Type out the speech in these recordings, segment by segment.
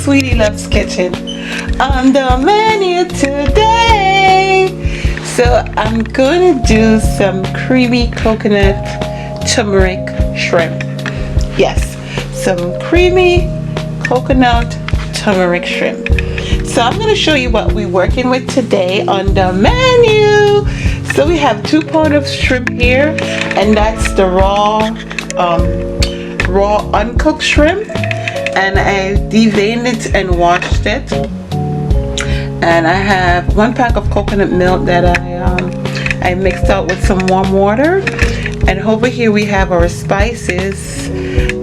Sweetie Loves Kitchen. On the menu today, so I'm going to do some creamy coconut turmeric shrimp. Yes, some creamy coconut turmeric shrimp. So I'm going to show you what we're working with today on the menu. So we have 2 pounds of shrimp here, and that's the raw uncooked shrimp, and I deveined it and washed it. And I have 1 pack of coconut milk that I mixed out with some warm water. And over here we have our spices,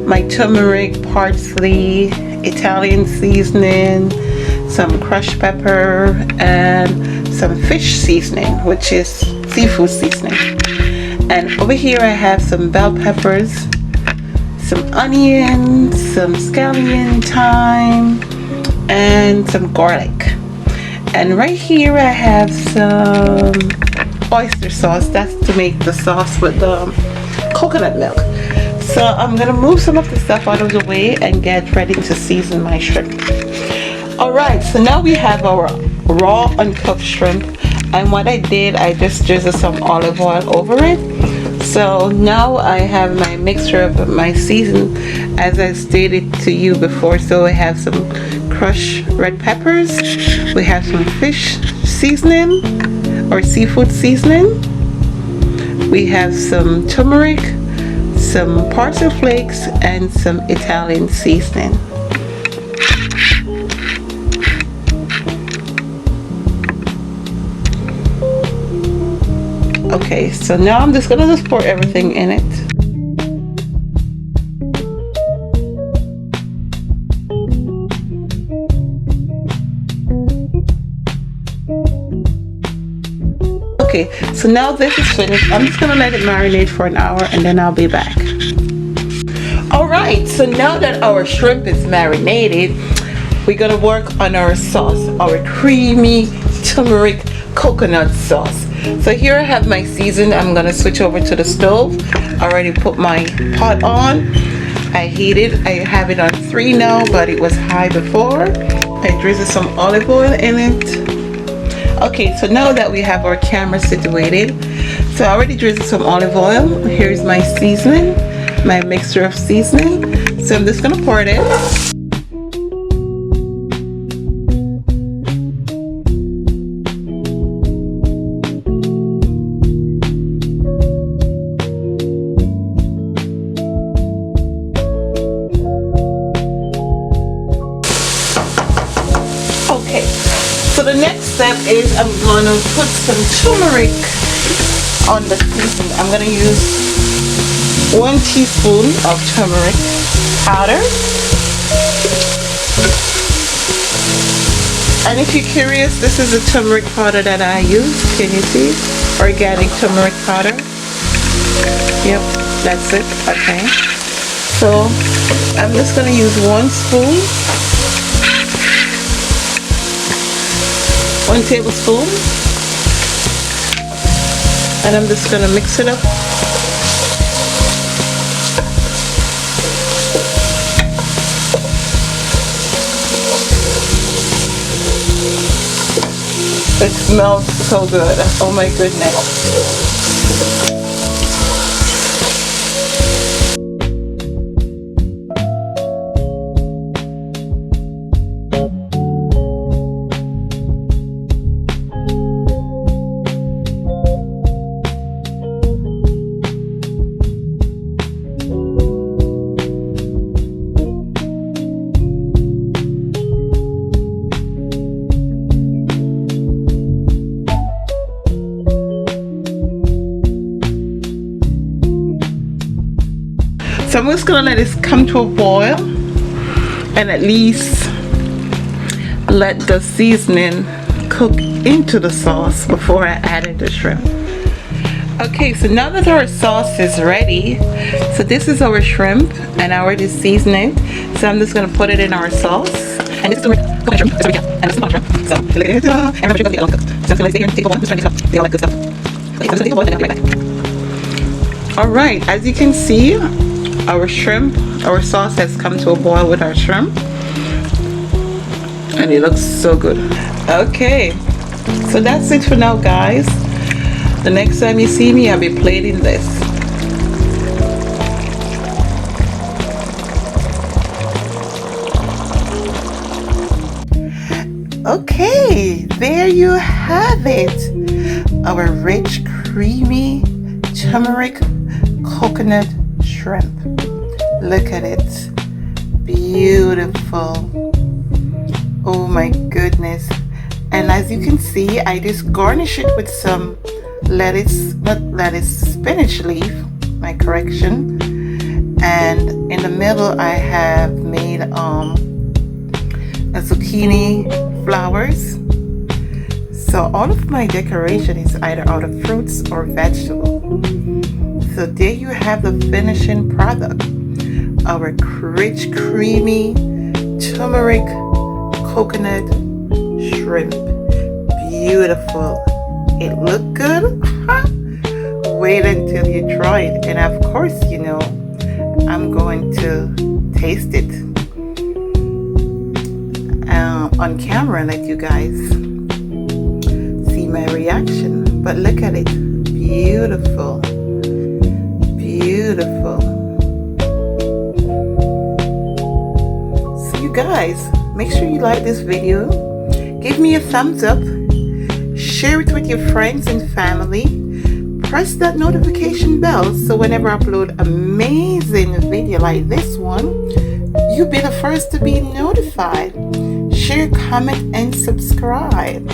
my turmeric, parsley, Italian seasoning, some crushed pepper, and some fish seasoning, which is seafood seasoning. And over here I have some bell peppers, some onions, some scallion, thyme, and some garlic. And right here I have some oyster sauce. That's to make the sauce with the coconut milk. So I'm gonna move some of the stuff out of the way and get ready to season my shrimp. Alright, so now we have our raw uncooked shrimp, and what I did, I just drizzled some olive oil over it. So now I have my mixture of my season as I stated to you before. So I have some crushed red peppers, we have some fish seasoning or seafood seasoning, we have some turmeric, some parsley flakes, and some Italian seasoning. Okay, so now I'm just gonna pour everything in it. Okay, so now this is finished. I'm just gonna let it marinate for an hour and then I'll be back. Alright, so now that our shrimp is marinated, we're gonna work on our sauce, our creamy turmeric coconut sauce. So here I have my season. I'm gonna switch over to the stove. I already put my pot on. I heat it. I have it on 3 now, but it was high before. I drizzle some olive oil in it. Okay, so now that we have our camera situated, so I already drizzled some olive oil. Here's my seasoning, my mixture of seasoning. So I'm just gonna pour it in. So the next step is I'm going to put some turmeric on the seasoning. I'm going to use 1 teaspoon of turmeric powder. And if you're curious, this is the turmeric powder that I use. Can you see? Organic turmeric powder. Yep, that's it. Okay. So I'm just going to use 1 spoon. 1 tablespoon, and I'm just gonna mix it up. It smells so good. Oh my goodness. So I'm just gonna let this come to a boil and at least let the seasoning cook into the sauce before I add in the shrimp. Okay, so now that our sauce is ready, so this is our shrimp and I already seasoned it. So I'm just gonna put it in our sauce. And this is the coconut shrimp, that's what we got. And this is the shrimp. So and remember, you're gonna get it uncooked. So I'm gonna stay here and take a while, just trying to get all that good stuff. Okay, so I'm gonna take a while and I'll be right back. Alright, as you can see, our shrimp, our sauce has come to a boil with our shrimp. and it looks so good. Okay, so that's it for now, guys. The next time you see me, I'll be plating this. Okay, there you have it. Our rich, creamy turmeric coconut shrimp. Look at it. Beautiful. Oh my goodness. And as you can see, I just garnish it with some spinach leaf, my correction. And in the middle I have made a zucchini flowers. So all of my decoration is either out of fruits or vegetable. So there you have the finishing product. Our rich, creamy turmeric coconut shrimp. Beautiful. It looked good. Wait until you try it. And of course, you know, I'm going to taste it on camera and let you guys see my reaction. But look at it. Beautiful. Beautiful. So you guys, make sure you like this video. Give me a thumbs up. Share it with your friends and family. Press that notification bell so whenever I upload amazing video like this one, you'll be the first to be notified. Share, comment, and subscribe.